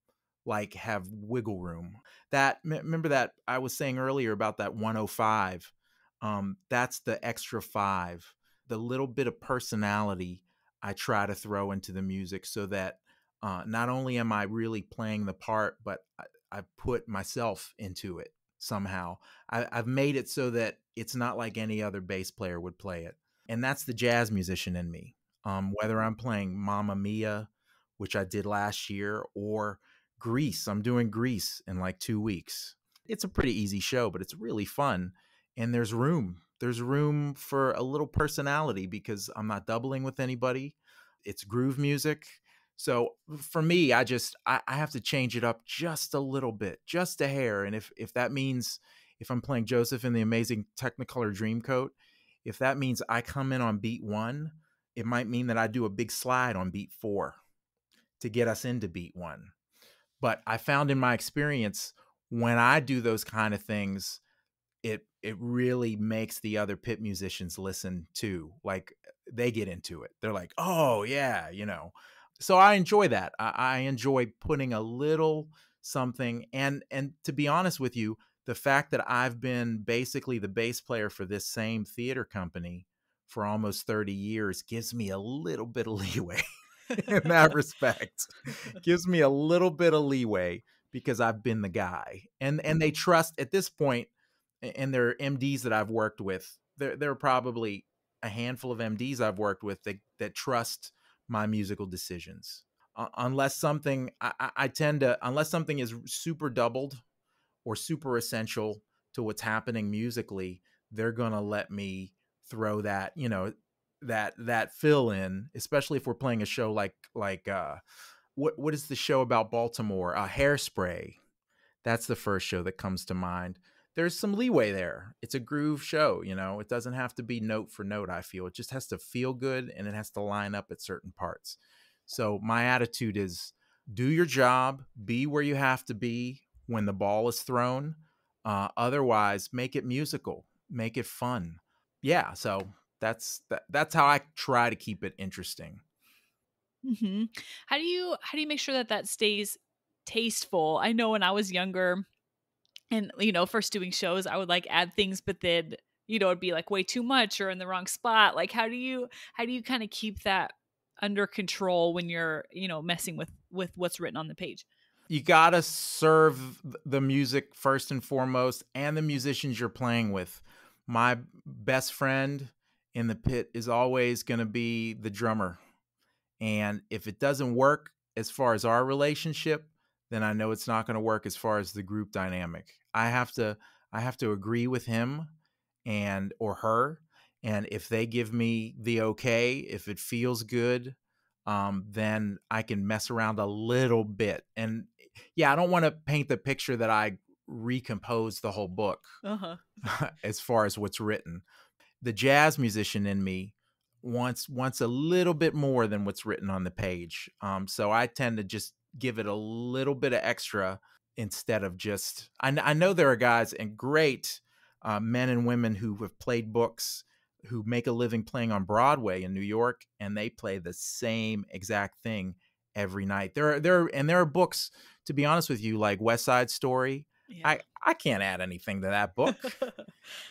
like have wiggle room. Remember that I was saying earlier about that 105. That's the extra five, the little bit of personality I try to throw into the music so that not only am I really playing the part, but I put myself into it somehow. I've made it so that it's not like any other bass player would play it. And that's the jazz musician in me. Whether I'm playing Mamma Mia, which I did last year, or Grease. I'm doing Grease in like 2 weeks. It's a pretty easy show, but it's really fun. And there's room. There's room for a little personality because I'm not doubling with anybody. It's groove music. So for me, I have to change it up just a little bit, just a hair. And if that means if I'm playing Joseph in the Amazing Technicolor Dreamcoat, if that means I come in on beat 1, it might mean that I do a big slide on beat 4 to get us into beat 1. But I found in my experience, when I do those kind of things, it really makes the other pit musicians listen too. Like they get into it. They're like, oh yeah, So I enjoy that. I enjoy putting a little something. And to be honest with you, the fact that I've been basically the bass player for this same theater company for almost 30 years gives me a little bit of leeway in that respect. Gives me a little bit of leeway because I've been the guy. And they trust at this point, and there are MDs that I've worked with. There are probably a handful of MDs I've worked with that trust my musical decisions. Unless something I tend to, unless something is super doubled or super essential to what's happening musically, they're gonna let me throw that, that fill in, especially if we're playing a show like what is the show about Baltimore? Hairspray. That's the first show that comes to mind. There's some leeway there. It's a groove show, It doesn't have to be note for note, I feel. It just has to feel good and it has to line up at certain parts. So my attitude is do your job, be where you have to be when the ball is thrown. Otherwise, make it musical, make it fun. Yeah, so that's how I try to keep it interesting. Mm-hmm. How do you make sure that stays tasteful? I know when I was younger and first doing shows, I would like add things, but then it'd be like way too much or in the wrong spot. Like how do you kind of keep that under control when you're messing with what's written on the page? You gotta serve the music first and foremost, and the musicians you're playing with. My best friend in the pit is always going to be the drummer. And if it doesn't work as far as our relationship, then I know it's not going to work as far as the group dynamic. I have to agree with him and or her. And if they give me the okay, if it feels good, then I can mess around a little bit. And yeah, I don't want to paint the picture that I recompose the whole book as far as what's written. The jazz musician in me wants a little bit more than what's written on the page. So I tend to just give it a little bit of extra instead of just, I know there are guys and great men and women who have played books, who make a living playing on Broadway in New York, and they play the same exact thing every night. There are books, to be honest with you, like West Side Story. Yeah. I can't add anything to that book.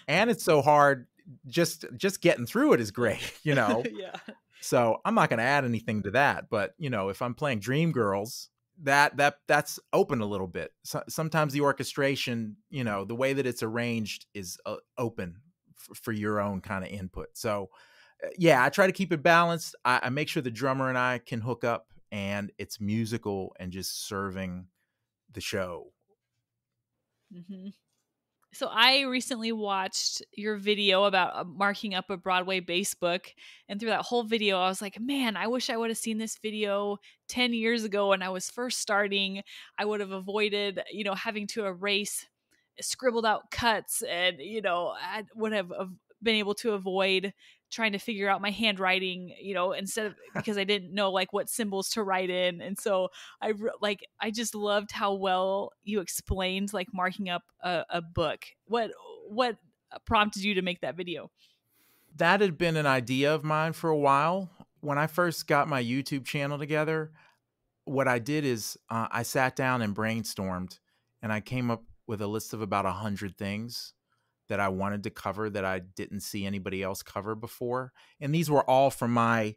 And it's so hard. Just getting through it is great, Yeah. So I'm not going to add anything to that. But, if I'm playing Dreamgirls, that's open a little bit. So, sometimes the orchestration, the way that it's arranged is open for your own kind of input. So yeah, I try to keep it balanced. I make sure the drummer and I can hook up and it's musical and just serving the show. Mm-hmm. So I recently watched your video about marking up a Broadway bass book, and through that whole video, I was like, man, I wish I would have seen this video 10 years ago when I was first starting. I would have avoided, having to erase scribbled out cuts, and, I would have been able to avoid trying to figure out my handwriting, instead of, because I didn't know like what symbols to write in. And so I just loved how well you explained like marking up a book. What prompted you to make that video? That had been an idea of mine for a while. When I first got my YouTube channel together, what I did is I sat down and brainstormed, and I came up with a list of about 100 things that I wanted to cover that I didn't see anybody else cover before. And these were all from my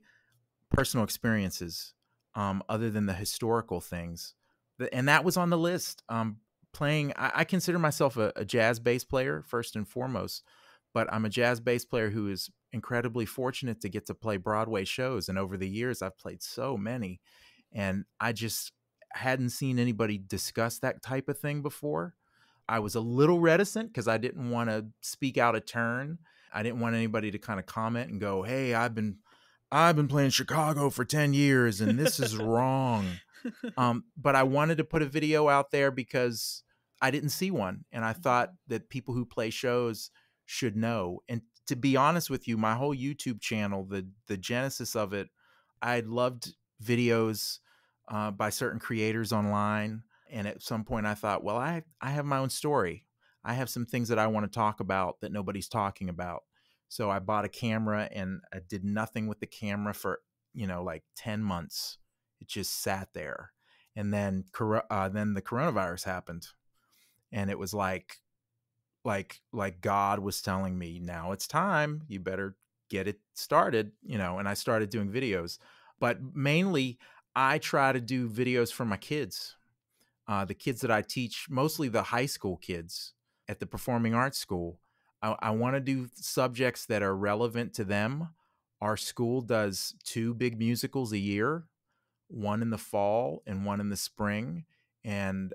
personal experiences, other than the historical things. And that was on the list. I consider myself a jazz bass player first and foremost, but I'm a jazz bass player who is incredibly fortunate to get to play Broadway shows. And over the years, I've played so many, and I just hadn't seen anybody discuss that type of thing before. I was a little reticent because I didn't want to speak out of turn. I didn't want anybody to kind of comment and go, "Hey, I've been playing Chicago for 10 years and this is wrong." But I wanted to put a video out there because I didn't see one, and I thought that people who play shows should know. And to be honest with you, my whole YouTube channel, the genesis of it, I loved videos by certain creators online. And at some point I thought, well, I have my own story. I have some things that I want to talk about that nobody's talking about. So I bought a camera, and I did nothing with the camera for, like 10 months. It just sat there. And then the coronavirus happened. And it was like God was telling me, now it's time, you better get it started, and I started doing videos. But mainly I try to do videos for my kids. The kids that I teach, mostly the high school kids at the Performing Arts School. I want to do subjects that are relevant to them. Our school does 2 big musicals a year, one in the fall and one in the spring. And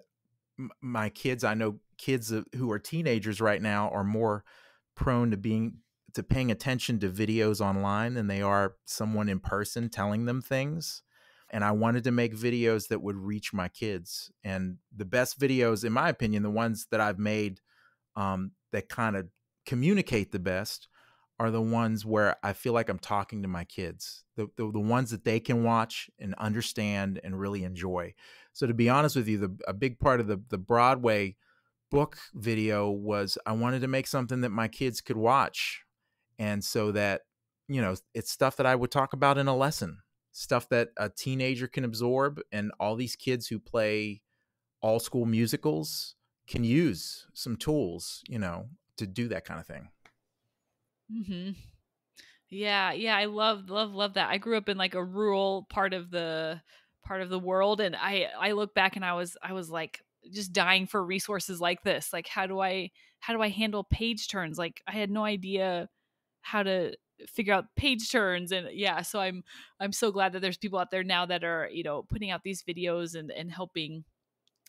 my kids, I know kids who are teenagers right now are more prone to paying attention to videos online than they are someone in person telling them things. And I wanted to make videos that would reach my kids. And the best videos, in my opinion, the ones that I've made that kind of communicate the best, are the ones where I feel like I'm talking to my kids, the ones that they can watch and understand and really enjoy. So to be honest with you, a big part of the Broadway book video was I wanted to make something that my kids could watch. And so that, it's stuff that I would talk about in a lesson. Stuff that a teenager can absorb, and all these kids who play all school musicals can use some tools, to do that kind of thing. Mm-hmm. Yeah. I love that. I grew up in like a rural part of the world, and I look back and I was like just dying for resources like this. Like, how do I handle page turns? Like, I had no idea how to figure out page turns. And so I'm so glad that there's people out there now that are, putting out these videos and helping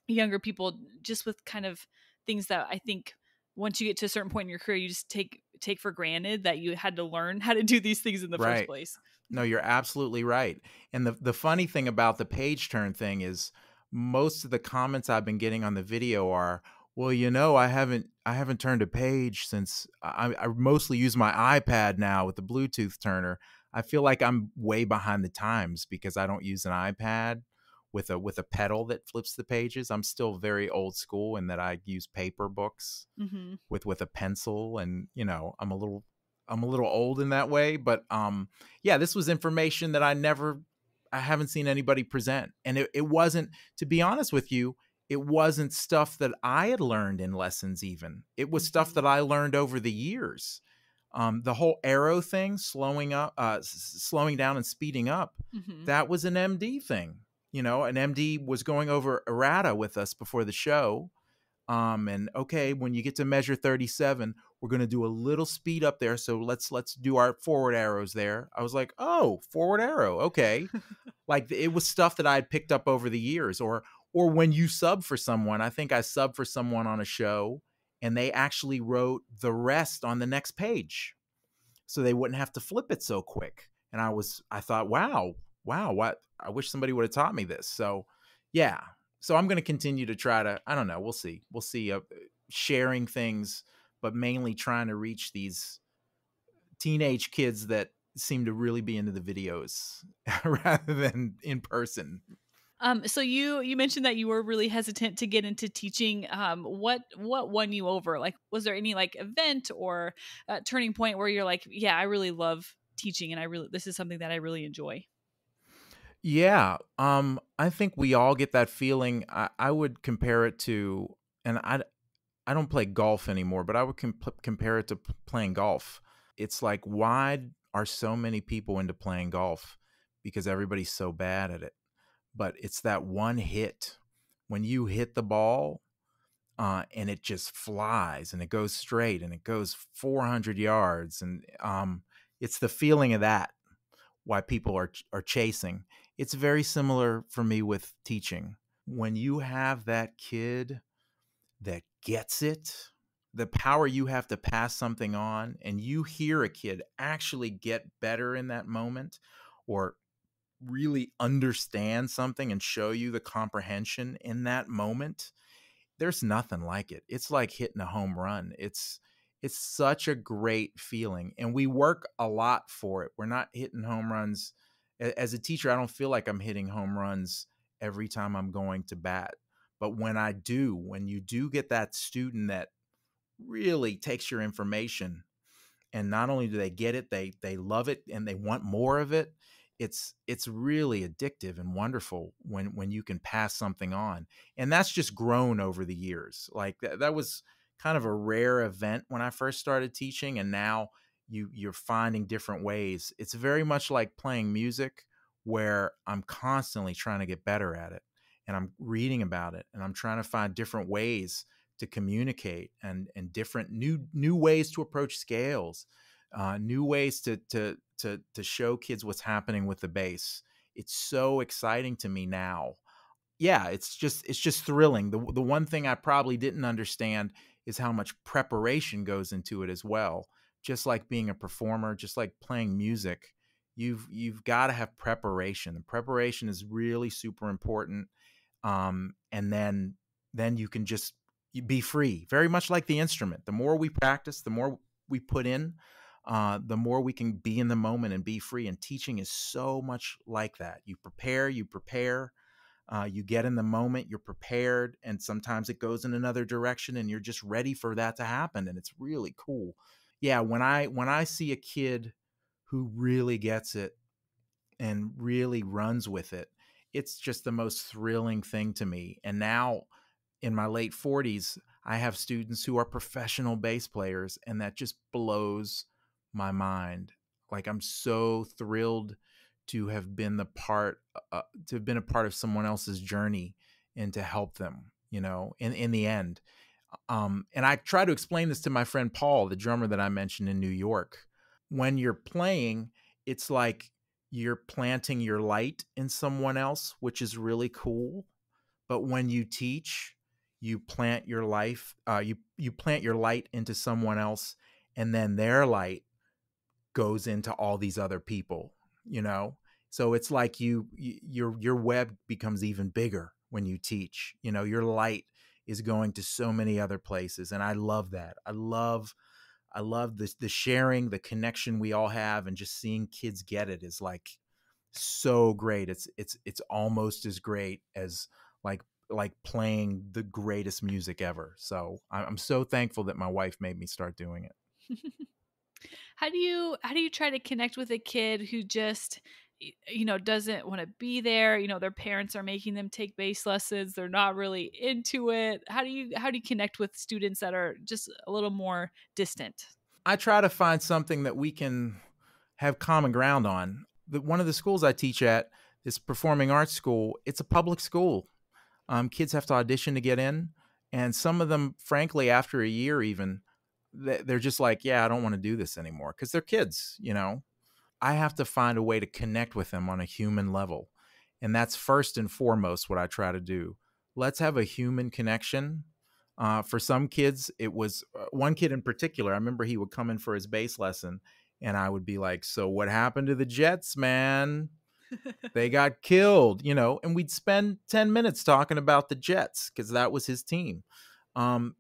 younger people just with kind of things that I think once you get to a certain point in your career, you just take for granted that you had to learn how to do these things in the first place. No, you're absolutely right. And the funny thing about the page turn thing is most of the comments I've been getting on the video are, well, I haven't turned a page since I mostly use my iPad now with the Bluetooth turner. I feel like I'm way behind the times because I don't use an iPad with a pedal that flips the pages. I'm still very old school in that I use paper books with a pencil, and I'm a little old in that way. But this was information that I haven't seen anybody present, and it wasn't, to be honest with you, it wasn't stuff that I had learned in lessons even. It was stuff that I learned over the years. The whole arrow thing, slowing down and speeding up, that was an MD thing. An MD was going over errata with us before the show. And okay, when you get to measure 37, we're going to do a little speed up there. So let's do our forward arrows there. I was like, oh, forward arrow. Okay. Like, it was stuff that I had picked up over the years. Or when you sub for someone, I think I subbed for someone on a show, and they actually wrote the rest on the next page so they wouldn't have to flip it so quick. And I thought, wow, what, I wish somebody would have taught me this. So yeah, so I'm going to continue to try to, I don't know, we'll see, sharing things, but mainly trying to reach these teenage kids that seem to really be into the videos rather than in person. So you mentioned that you were really hesitant to get into teaching. What won you over? Like, was there any like event or turning point where you're like, yeah, I really love teaching, and this is something that I really enjoy? Yeah, I think we all get that feeling. I would compare it to, and I don't play golf anymore, but I would compare it to playing golf. It's like, why are so many people into playing golf? Because everybody's so bad at it. But it's that one hit when you hit the ball, and it just flies and it goes straight and it goes 400 yards, and it's the feeling of that why people are chasing. It's very similar for me with teaching. When you have that kid that gets it, the power you have to pass something on, and you hear a kid actually get better in that moment, or really understand something and show you the comprehension in that moment, there's nothing like it. It's like hitting a home run. It's such a great feeling, and we work a lot for it. We're not hitting home runs. As a teacher, I don't feel like I'm hitting home runs every time I'm going to bat. But when you do get that student that really takes your information, and not only do they get it, they love it and they want more of it. It's really addictive and wonderful when you can pass something on. And that's just grown over the years. Like that was kind of a rare event when I first started teaching, and now you're finding different ways. It's very much like playing music, where I'm constantly trying to get better at it, and I'm reading about it, and I'm trying to find different ways to communicate, and different new ways to approach scales, new ways to show kids what's happening with the bass. It's so exciting to me now. Yeah, it's just thrilling. The one thing I probably didn't understand is how much preparation goes into it as well. Just like being a performer, just like playing music, you've got to have preparation. And preparation is really super important. And then you can just be free, very much like the instrument. The more we practice, the more we put in, the more we can be in the moment and be free. And teaching is so much like that. You prepare, you get in the moment, you're prepared, and sometimes it goes in another direction, and you're just ready for that to happen, and it's really cool. Yeah, when I see a kid who really gets it and really runs with it, it's just the most thrilling thing to me. And now in my late 40s, I have students who are professional bass players, and that just blows my mind. Like, I'm so thrilled to have been a part of someone else's journey, and to help them, in the end. And I try to explain this to my friend Paul, the drummer that I mentioned in New York. When you're playing, it's like you're planting your light in someone else, which is really cool. But when you teach, you plant your you plant your light into someone else, and then their light goes into all these other people, so it's like your web becomes even bigger when you teach. Your light is going to so many other places, and I love that. I love this, the sharing, the connection we all have, and just seeing kids get it is like so great. It's almost as great as like playing the greatest music ever. So I'm so thankful that my wife made me start doing it. How do you try to connect with a kid who just doesn't want to be there? Their parents are making them take bass lessons, they're not really into it. How do you connect with students that are just a little more distant? I try to find something that we can have common ground on. One of the schools I teach at, this performing arts school, it's a public school. Kids have to audition to get in, and some of them, frankly, after a year even, they're just like, yeah, I don't want to do this anymore, because they're kids. I have to find a way to connect with them on a human level, and that's first and foremost what I try to do. Let's have a human connection. For some kids, it was one kid in particular. I remember he would come in for his bass lesson, and I would be like, "So what happened to the Jets, man? They got killed," and we'd spend 10 minutes talking about the Jets because that was his team.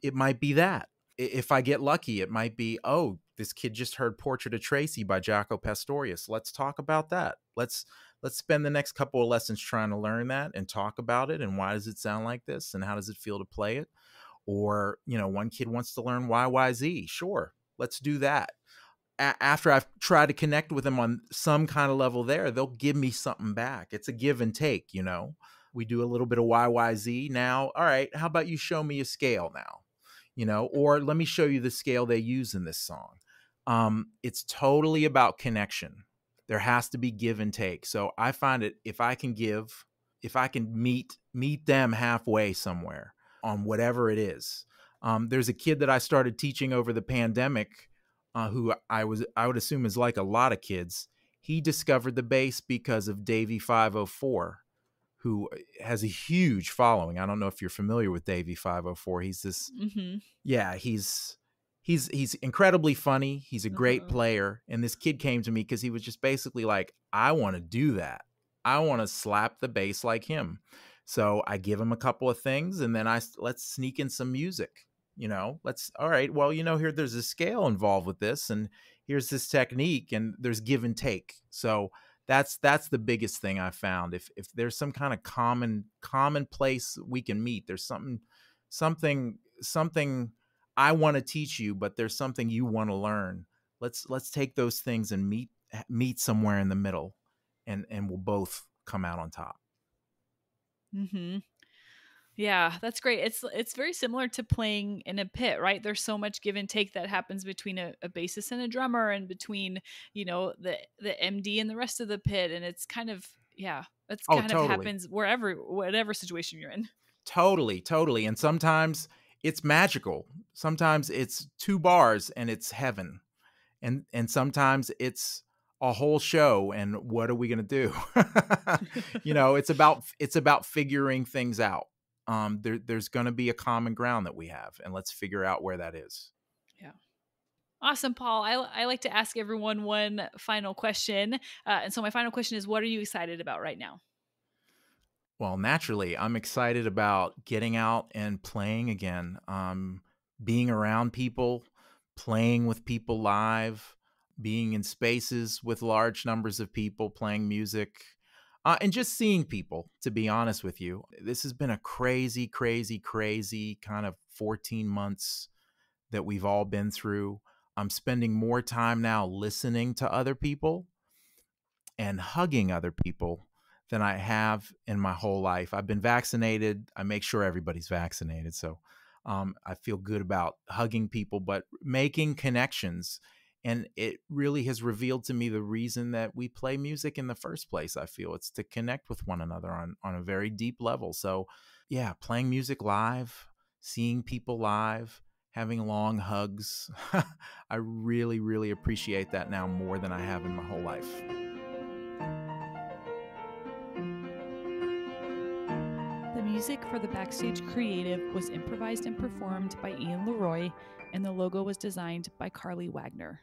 It might be that. If I get lucky, it might be, oh, this kid just heard Portrait of Tracy by Jaco Pastorius. Let's talk about that. Let's spend the next couple of lessons trying to learn that and talk about it. And why does it sound like this? And how does it feel to play it? Or, one kid wants to learn YYZ. Sure, let's do that. After I've tried to connect with them on some kind of level there, they'll give me something back. It's a give and take, We do a little bit of YYZ now. All right, how about you show me a scale now? Or let me show you the scale they use in this song. It's totally about connection. There has to be give and take. So I find it, if I can meet them halfway somewhere on whatever it is. There's a kid that I started teaching over the pandemic, who I would assume is like a lot of kids. He discovered the bass because of Davey 504, who has a huge following. I don't know if you're familiar with Davey 504. He's this, yeah, he's incredibly funny. He's a great player. And this kid came to me because he was just basically like, I want to do that. I want to slap the bass like him. So I give him a couple of things, and then let's sneak in some music. All right, well, here there's a scale involved with this, and here's this technique, and there's give and take. So that's the biggest thing I found. If there's some kind of common place we can meet, there's something I want to teach you, but there's something you want to learn. Let's take those things and meet somewhere in the middle, and we'll both come out on top. Mm-hmm. Yeah, that's great. It's very similar to playing in a pit, right? There's so much give and take that happens between a bassist and a drummer, and between, the MD and the rest of the pit. And it's kind of, Totally. happens whatever situation you're in. Totally. And sometimes it's magical. Sometimes it's 2 bars and it's heaven. And sometimes it's a whole show, and what are we going to do? It's about figuring things out. There's going to be a common ground that we have, and let's figure out where that is. Yeah. Awesome, Paul. I like to ask everyone one final question. And so my final question is, what are you excited about right now? Well, naturally, I'm excited about getting out and playing again, being around people, playing with people live, being in spaces with large numbers of people, playing music, and just seeing people, to be honest with you. This has been a crazy, crazy, crazy kind of 14 months that we've all been through. I'm spending more time now listening to other people and hugging other people than I have in my whole life. I've been vaccinated. I make sure everybody's vaccinated. So I feel good about hugging people, but making connections. And it really has revealed to me the reason that we play music in the first place. I feel it's to connect with one another on a very deep level. So yeah, playing music live, seeing people live, having long hugs. I really, really appreciate that now more than I have in my whole life. The music for the Backstage Creative was improvised and performed by Ian Leroy, and the logo was designed by Carly Wagner.